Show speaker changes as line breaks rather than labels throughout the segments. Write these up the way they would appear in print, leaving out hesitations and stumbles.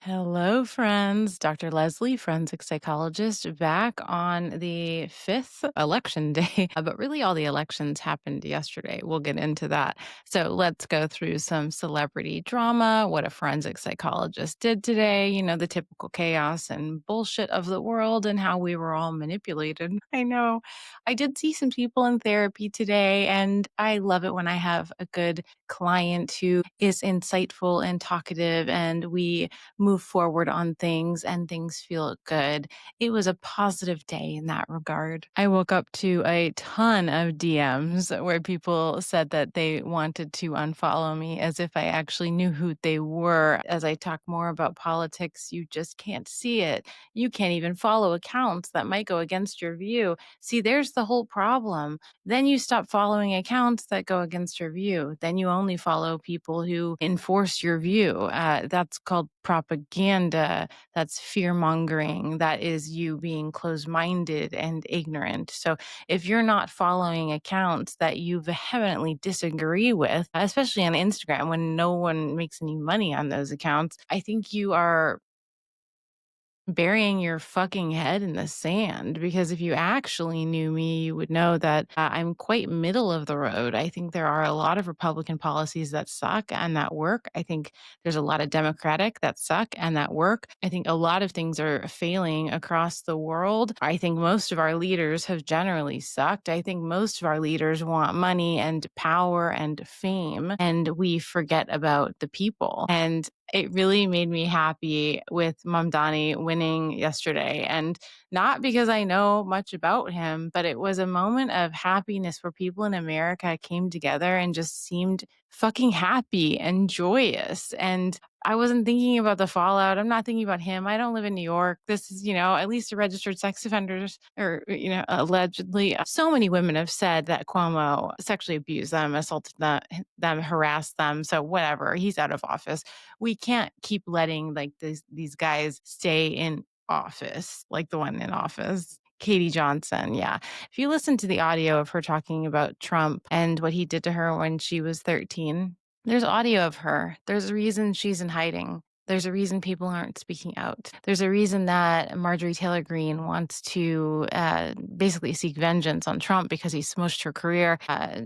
Hello, friends. Dr. Leslie, forensic psychologist, back on the fifth election day. But really, all the elections happened yesterday. We'll get into that. So let's go through some celebrity drama, what a forensic psychologist did today, the typical chaos and bullshit of the world, and how we were all manipulated. I know. I did see some people in therapy today, and I love it when I have a good client who is insightful and talkative, and we move forward on things and things feel good. It was a positive day in that regard. I woke up to a ton of DMs where people said that they wanted to unfollow me as if I actually knew who they were. As I talk more about politics, you just can't see it. You can't even follow accounts that might go against your view. See, there's the whole problem. Then you stop following accounts that go against your view. Then you only follow people who enforce your view. That's called propaganda. That's fear mongering. That is you being closed minded and ignorant. So if you're not following accounts that you vehemently disagree with, especially on Instagram when no one makes any money on those accounts, I think you are burying your fucking head in the sand, because if you actually knew me, you would know that I'm quite middle of the road. I think there are a lot of Republican policies that suck and that work. I think there's a lot of Democratic that suck and that work. I think a lot of things are failing across the world. I think most of our leaders have generally sucked. I think most of our leaders want money and power and fame, and we forget about the people. And it really made me happy with Mamdani winning yesterday. And not because I know much about him, but it was a moment of happiness where people in America came together and just seemed fucking happy and joyous. And I wasn't thinking about the fallout. I'm not thinking about him. I don't live in New York. This is, at least the registered sex offenders, or, allegedly. So many women have said that Cuomo sexually abused them, assaulted them, harassed them. So whatever, he's out of office. We can't keep letting like these guys stay in office, like the one in office. Katie Johnson, yeah. If you listen to the audio of her talking about Trump and what he did to her when she was 13, there's audio of her. There's a reason she's in hiding. There's a reason people aren't speaking out. There's a reason that Marjorie Taylor Greene wants to basically seek vengeance on Trump because he smushed her career.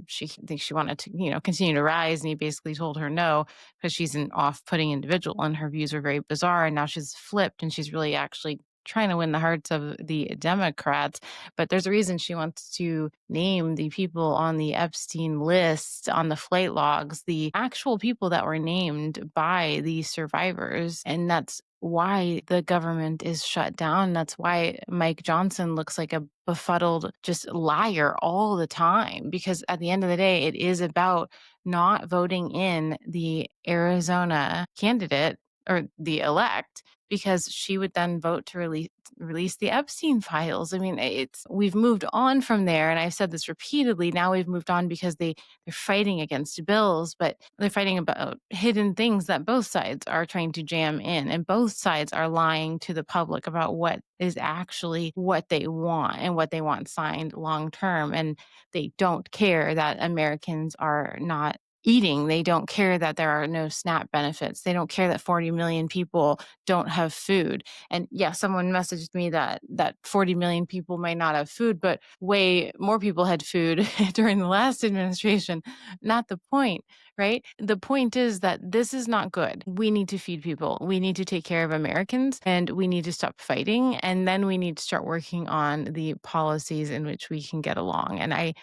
She thinks she wanted to, continue to rise, and he basically told her no because she's an off-putting individual and her views are very bizarre. And now she's flipped and she's really actually trying to win the hearts of the Democrats. But there's a reason she wants to name the people on the Epstein list, on the flight logs, the actual people that were named by the survivors. And that's why the government is shut down. That's why Mike Johnson looks like a befuddled just liar all the time, because at the end of the day, it is about not voting in the Arizona candidate or the elect, because she would then vote to release the Epstein files. I mean, we've moved on from there, and I've said this repeatedly. Now we've moved on because they're fighting against bills, but they're fighting about hidden things that both sides are trying to jam in, and both sides are lying to the public about what is actually what they want and what they want signed long term. And they don't care that Americans are not eating. They don't care that there are no SNAP benefits. They don't care that 40 million people don't have food. And yeah, someone messaged me that 40 million people might not have food, but way more people had food during the last administration. Not the point, right? The point is that this is not good. We need to feed people. We need to take care of Americans, and we need to stop fighting. And then we need to start working on the policies in which we can get along. And I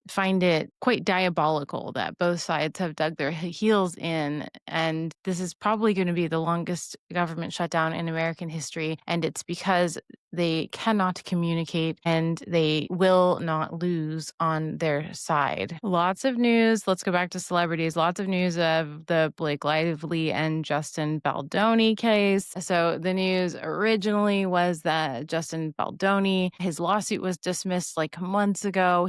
find it quite diabolical that both sides have dug their heels in. And this is probably going to be the longest government shutdown in American history. And it's because they cannot communicate and they will not lose on their side. Lots of news. Let's go back to celebrities. Lots of news of the Blake Lively and Justin Baldoni case. So the news originally was that Justin Baldoni, his lawsuit was dismissed like months ago.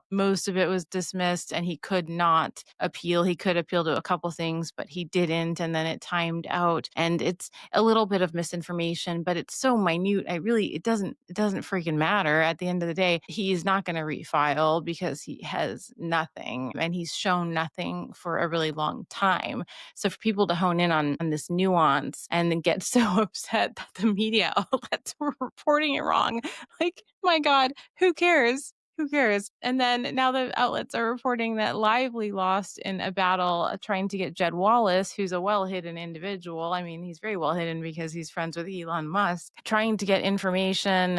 Most of it was dismissed and he could not appeal. He could appeal to a couple things, but he didn't. And then it timed out. And it's a little bit of misinformation, but it's so minute minute. It doesn't freaking matter. At the end of the day, he's not going to refile because he has nothing and he's shown nothing for a really long time. So for people to hone in on this nuance and then get so upset that the media outlets were reporting it wrong, like, my God, who cares? Who cares? And then now the outlets are reporting that Lively lost in a battle trying to get Jed Wallace, who's a well hidden individual. I mean, he's very well hidden because he's friends with Elon Musk, trying to get information,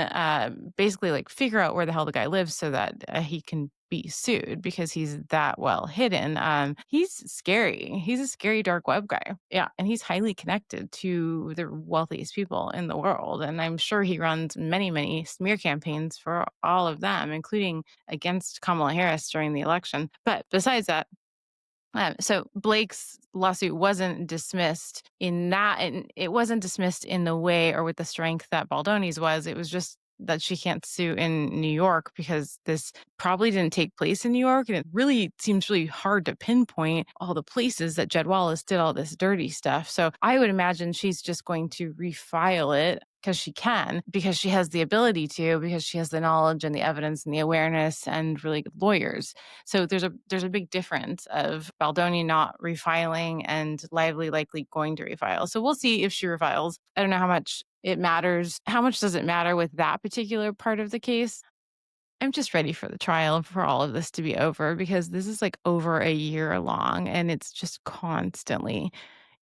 basically like figure out where the hell the guy lives so that he can be sued because he's that well hidden. He's scary. He's a scary dark web guy. Yeah. And he's highly connected to the wealthiest people in the world. And I'm sure he runs many, many smear campaigns for all of them, including against Kamala Harris during the election. But besides that, so Blake's lawsuit wasn't dismissed in that, and it wasn't dismissed in the way or with the strength that Baldoni's was. It was just that she can't sue in New York because this probably didn't take place in New York. And it really seems really hard to pinpoint all the places that Jed Wallace did all this dirty stuff. So I would imagine she's just going to refile it because she has the ability to, because she has the knowledge and the evidence and the awareness and really good lawyers. So there's a big difference of Baldoni not refiling and Lively likely going to refile. So we'll see if she refiles. I don't know how much it matters. How much does it matter with that particular part of the case? I'm just ready for the trial and for all of this to be over because this is like over a year long and it's just constantly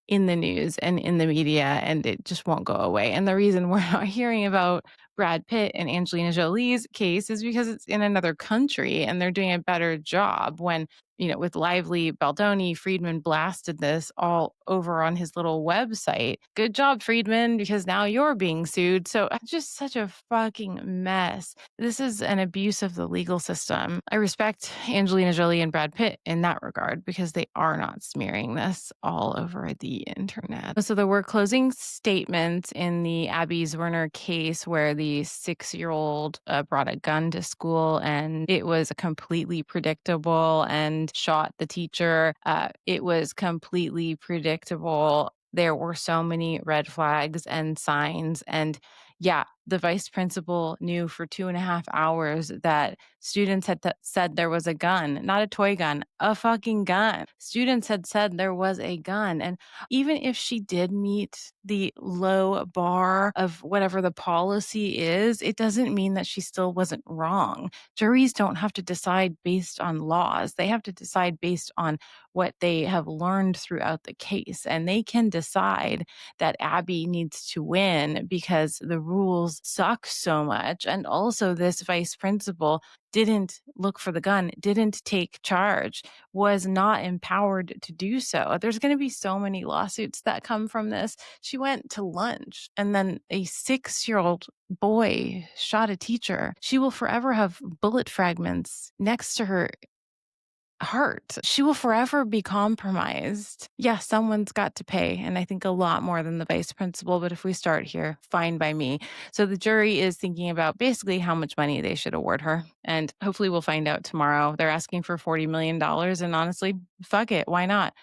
in the news and in the media, and it just won't go away. And the reason we're not hearing about Brad Pitt and Angelina Jolie's case is because it's in another country and they're doing a better job. When, with Lively, Baldoni, Friedman blasted this all over on his little website. Good job, Friedman, because now you're being sued. So just such a fucking mess. This is an abuse of the legal system. I respect Angelina Jolie and Brad Pitt in that regard because they are not smearing this all over the internet. So there were closing statements in the Abby Zwerner case where the 6-year-old brought a gun to school and it was completely predictable and shot the teacher. It was completely predictable. There were so many red flags and signs. And yeah, the vice principal knew for 2.5 hours that students had said there was a gun, not a toy gun, a fucking gun. Students had said there was a gun. And even if she did meet the low bar of whatever the policy is, it doesn't mean that she still wasn't wrong. Juries don't have to decide based on laws. They have to decide based on what they have learned throughout the case. And they can decide that Abby needs to win because the rules suck so much. And also, this vice principal didn't look for the gun, didn't take charge, was not empowered to do so. There's going to be so many lawsuits that come from this. She went to lunch and then a 6-year-old boy shot a teacher. She will forever have bullet fragments next to her heart. She will forever be compromised. Yeah, someone's got to pay, and I think a lot more than the vice principal, but if we start here, fine by me. So the jury is thinking about basically how much money they should award her, and hopefully we'll find out tomorrow. They're asking for $40 million, and honestly, fuck it, why not?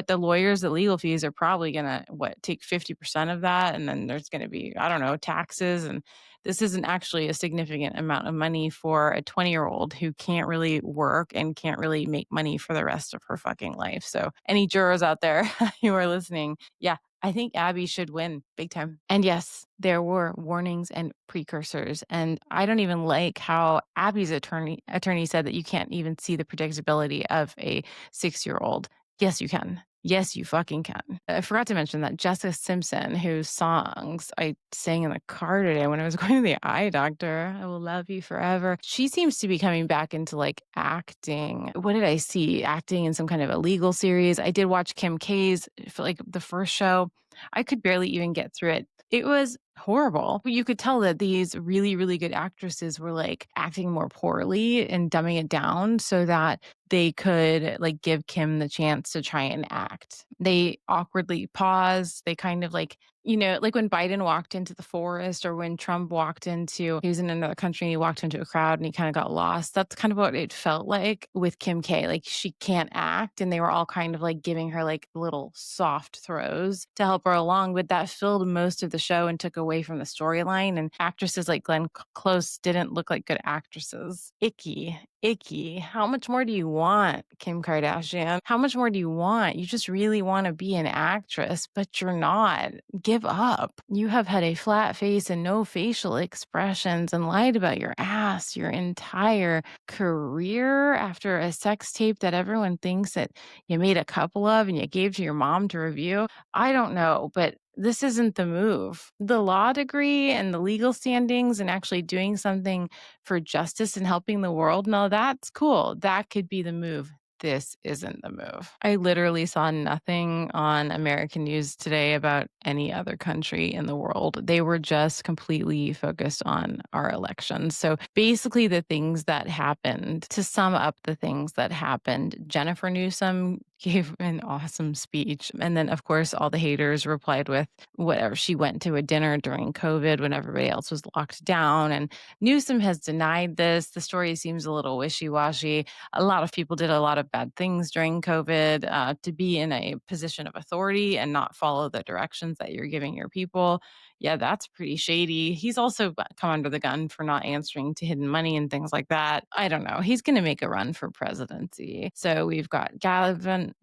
The lawyers, the legal fees are probably gonna, take 50% of that, and then there's gonna be, I don't know, taxes, and this isn't actually a significant amount of money for a 20-year-old who can't really work and can't really make money for the rest of her fucking life. So any jurors out there who are listening, yeah, I think Abby should win big time. And yes, there were warnings and precursors. And I don't even like how Abby's attorney said that you can't even see the predictability of a 6-year-old. Yes, you can. Yes, you fucking can. I forgot to mention that Jessica Simpson, whose songs I sang in the car today when I was going to the eye doctor, I Will Love You Forever. She seems to be coming back into like acting. What did I see? Acting in some kind of a legal series. I did watch Kim K's for like the first show. I could barely even get through it. It was horrible. You could tell that these really, really good actresses were like acting more poorly and dumbing it down so that they could like give Kim the chance to try and act. They awkwardly pause. They kind of like, like when Biden walked into the forest or when Trump he was in another country and he walked into a crowd and he kind of got lost. That's kind of what it felt like with Kim K. Like she can't act and they were all kind of like giving her like little soft throws to help her along. But that filled most of the show and took away away from the storyline. And actresses like Glenn Close didn't look like good actresses. Icky, icky. How much more do you want, Kim Kardashian? How much more do you want? You just really want to be an actress, but you're not. Give up. You have had a flat face and no facial expressions and lied about your ass your entire career after a sex tape that everyone thinks that you made a couple of and you gave to your mom to review. I don't know, but this isn't the move. The law degree and the legal standings and actually doing something for justice and helping the world, no, that's cool. That could be the move. This isn't the move. I literally saw nothing on American news today about any other country in the world. They were just completely focused on our elections. So basically, the things that happened, to sum up the things that happened, Jennifer Newsom gave an awesome speech. And then, of course, all the haters replied with whatever. She went to a dinner during COVID when everybody else was locked down. And Newsom has denied this. The story seems a little wishy washy. A lot of people did a lot of bad things during COVID. To be in a position of authority and not follow the directions that you're giving your people, yeah, that's pretty shady. He's also come under the gun for not answering to hidden money and things like that. I don't know. He's going to make a run for presidency. So we've got Gavin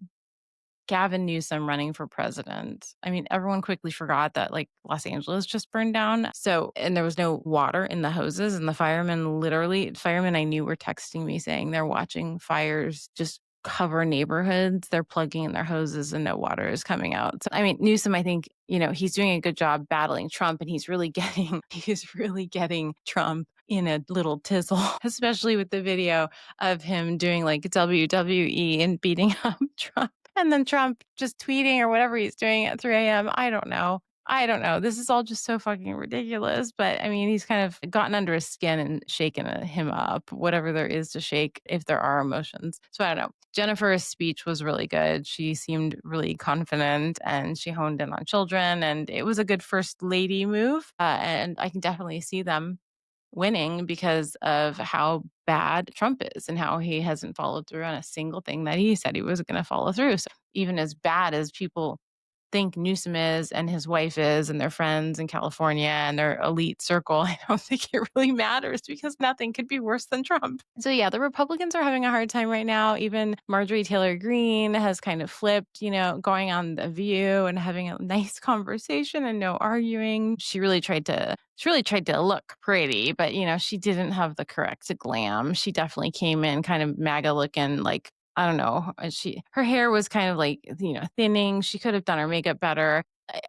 Newsom running for president. I mean, everyone quickly forgot that like Los Angeles just burned down. So, and there was no water in the hoses, and the firemen I knew were texting me saying they're watching fires just cover neighborhoods. They're plugging in their hoses and no water is coming out. So, I mean, Newsom, I think, he's doing a good job battling Trump, and he's really getting Trump in a little tizzle, especially with the video of him doing like WWE and beating up Trump. And then Trump just tweeting or whatever he's doing at 3 a.m. I don't know. I don't know. This is all just so fucking ridiculous. But I mean, he's kind of gotten under his skin and shaken him up, whatever there is to shake, if there are emotions. So I don't know. Jennifer's speech was really good. She seemed really confident and she honed in on children. And it was a good first lady move. And I can definitely see them winning because of how bad Trump is and how he hasn't followed through on a single thing that he said he was going to follow through. So even as bad as people think Newsom is and his wife is and their friends in California and their elite circle, I don't think it really matters because nothing could be worse than Trump. So yeah, the Republicans are having a hard time right now. Even Marjorie Taylor Greene has kind of flipped, going on The View and having a nice conversation and no arguing. She really tried to look pretty, but she didn't have the correct glam. She definitely came in kind of MAGA looking, like, I don't know. Her hair was kind of like, thinning. She could have done her makeup better.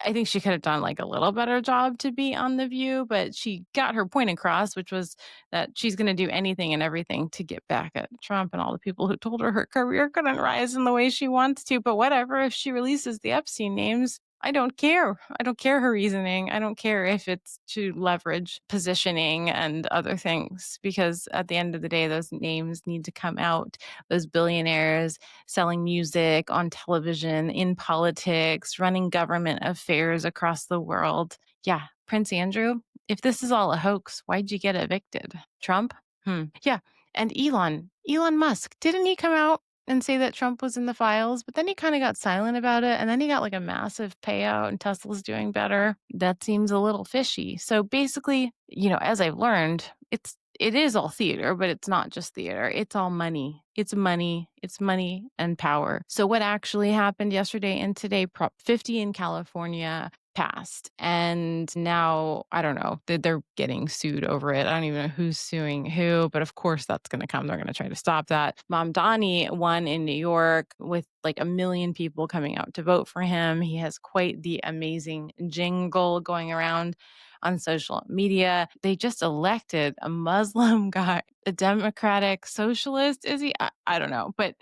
I think she could have done like a little better job to be on The View, but she got her point across, which was that she's going to do anything and everything to get back at Trump and all the people who told her career couldn't rise in the way she wants to. But whatever, if she releases the Epstein names, I don't care. I don't care her reasoning. I don't care if it's to leverage positioning and other things, because at the end of the day, those names need to come out. Those billionaires selling music on television, in politics, running government affairs across the world. Yeah, Prince Andrew, if this is all a hoax, why'd you get evicted? Trump? Yeah. And Elon Musk, didn't he come out and say that Trump was in the files, but then he kind of got silent about it. And then he got like a massive payout and Tesla's doing better. That seems a little fishy. So basically, as I've learned, it is all theater, but it's not just theater. It's all money. It's money. It's money and power. So what actually happened yesterday and today, Prop 50 in California passed. And now, I don't know, they're getting sued over it. I don't even know who's suing who, but of course that's going to come. They're going to try to stop that. Mamdani won in New York with like 1 million people coming out to vote for him. He has quite the amazing jingle going around on social media. They just elected a Muslim guy, a Democratic socialist. Is he? I don't know, but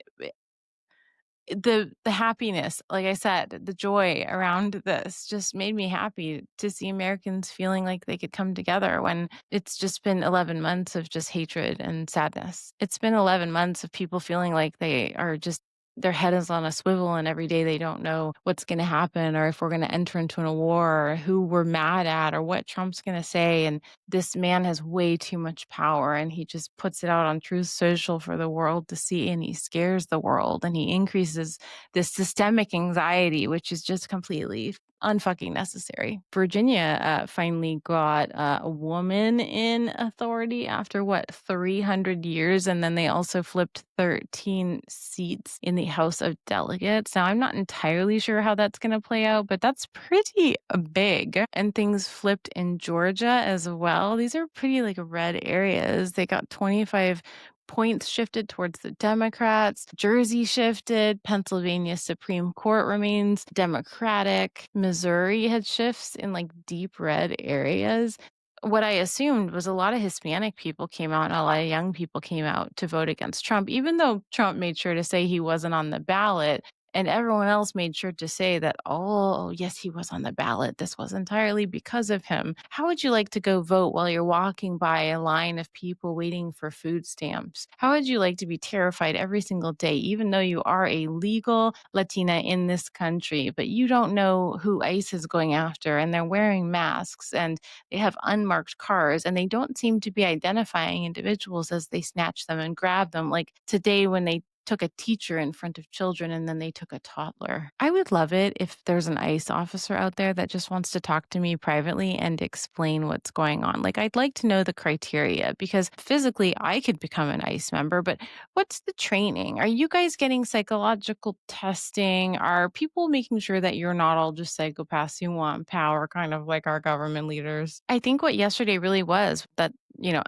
the happiness, like I said, the joy around this just made me happy to see Americans feeling like they could come together when it's just been 11 months of just hatred and sadness. It's been 11 months of people feeling like they are just their head is on a swivel and every day they don't know what's going to happen or if we're going to enter into a war or who we're mad at or what Trump's going to say. And this man has way too much power and he just puts it out on Truth Social for the world to see and he scares the world and he increases this systemic anxiety, which is just completely unfucking necessary. Virginia finally got a woman in authority after what, 300 years? And then they also flipped 13 seats in the House of Delegates. Now, I'm not entirely sure how that's going to play out, but that's pretty big. And things flipped in Georgia as well. These are pretty like red areas. They got 25 points shifted towards the Democrats. Jersey shifted. Pennsylvania Supreme Court remains Democratic. Missouri had shifts in like deep red areas. What I assumed was a lot of Hispanic people came out and a lot of young people came out to vote against Trump, even though Trump made sure to say he wasn't on the ballot. And everyone else made sure to say that, oh, yes, he was on the ballot. This was entirely because of him. How would you like to go vote while you're walking by a line of people waiting for food stamps? How would you like to be terrified every single day, even though you are a legal Latina in this country, but you don't know who ICE is going after and they're wearing masks and they have unmarked cars and they don't seem to be identifying individuals as they snatch them and grab them, like today when they took a teacher in front of children and then they took a toddler. I would love it if there's an ICE officer out there that just wants to talk to me privately and explain what's going on. Like, I'd like to know the criteria because physically I could become an ICE member, but what's the training? Are you guys getting psychological testing? Are people making sure that you're not all just psychopaths who want power, kind of like our government leaders? I think what yesterday really was that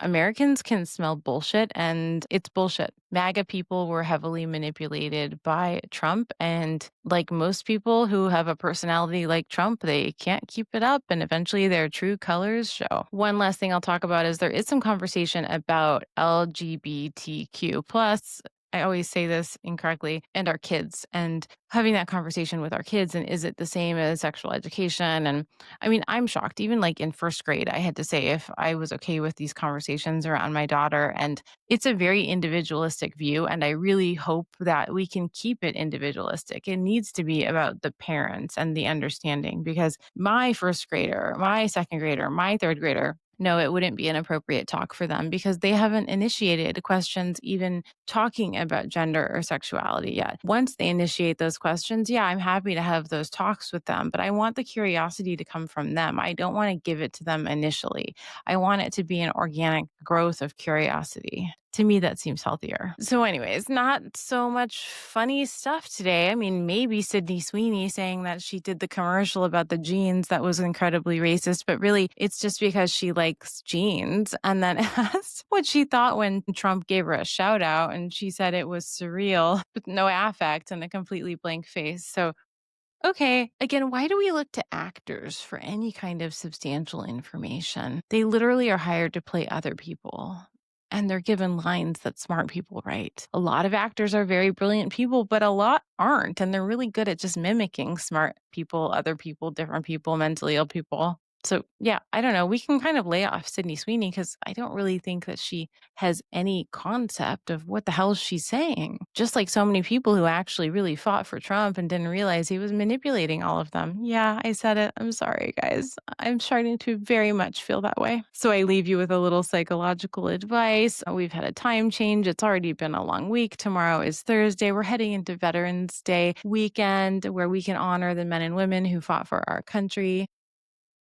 Americans can smell bullshit and it's bullshit. MAGA people were heavily manipulated by Trump. And like most people who have a personality like Trump, they can't keep it up. And eventually their true colors show. One last thing I'll talk about is there is some conversation about LGBTQ plus. I always say this incorrectly, and our kids, and having that conversation with our kids. And is it the same as sexual education? And I mean, I'm shocked. Even like in first grade, I had to say if I was okay with these conversations around my daughter. And it's a very individualistic view. And I really hope that we can keep it individualistic. It needs to be about the parents and the understanding because my first grader, my second grader, my third grader, no, it wouldn't be an appropriate talk for them because they haven't initiated questions even talking about gender or sexuality yet. Once they initiate those questions, yeah, I'm happy to have those talks with them, but I want the curiosity to come from them. I don't want to give it to them initially. I want it to be an organic growth of curiosity. To me, that seems healthier. So, anyways, not so much funny stuff today. I mean, maybe Sydney Sweeney saying that she did the commercial about the jeans that was incredibly racist, but really it's just because she likes jeans. And then asked what she thought when Trump gave her a shout out. And she said it was surreal with no affect and a completely blank face. So, okay, again, why do we look to actors for any kind of substantial information? They literally are hired to play other people. And they're given lines that smart people write. A lot of actors are very brilliant people, but a lot aren't. And they're really good at just mimicking smart people, other people, different people, mentally ill people. So, yeah, I don't know. We can kind of lay off Sydney Sweeney because I don't really think that she has any concept of what the hell she's saying. Just like so many people who actually really fought for Trump and didn't realize he was manipulating all of them. Yeah, I said it. I'm sorry, guys. I'm starting to very much feel that way. So I leave you with a little psychological advice. We've had a time change. It's already been a long week. Tomorrow is Thursday. We're heading into Veterans Day weekend where we can honor the men and women who fought for our country.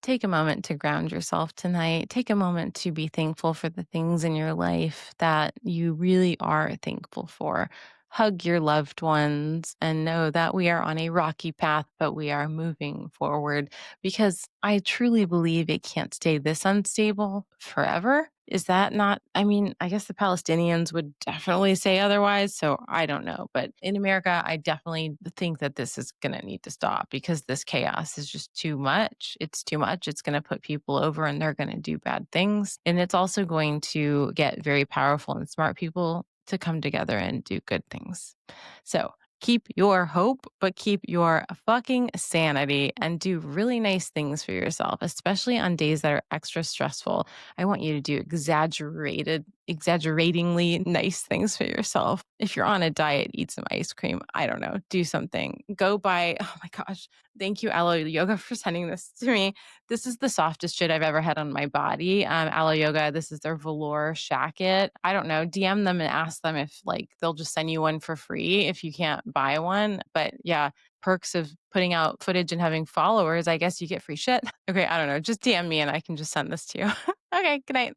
Take a moment to ground yourself tonight. Take a moment to be thankful for the things in your life that you really are thankful for. Hug your loved ones and know that we are on a rocky path, but we are moving forward because I truly believe it can't stay this unstable forever. Is that not? I mean, I guess the Palestinians would definitely say otherwise. So I don't know. But in America, I definitely think that this is going to need to stop because this chaos is just too much. It's too much. It's going to put people over and they're going to do bad things. And it's also going to get very powerful and smart people to come together and do good things. So keep your hope, but keep your fucking sanity and do really nice things for yourself, especially on days that are extra stressful. I want you to do exaggerated exaggeratingly nice things for yourself. If you're on a diet, eat some ice cream. I don't know, do something. Go buy, oh my gosh, thank you, Aloe Yoga, for sending this to me. This is the softest shit I've ever had on my body. Aloe Yoga, this is their velour shacket. I don't know, DM them and ask them if like they'll just send you one for free if you can't buy one. But yeah, perks of putting out footage and having followers, I guess you get free shit. Okay, I don't know. Just DM me and I can just send this to you. Okay, good night.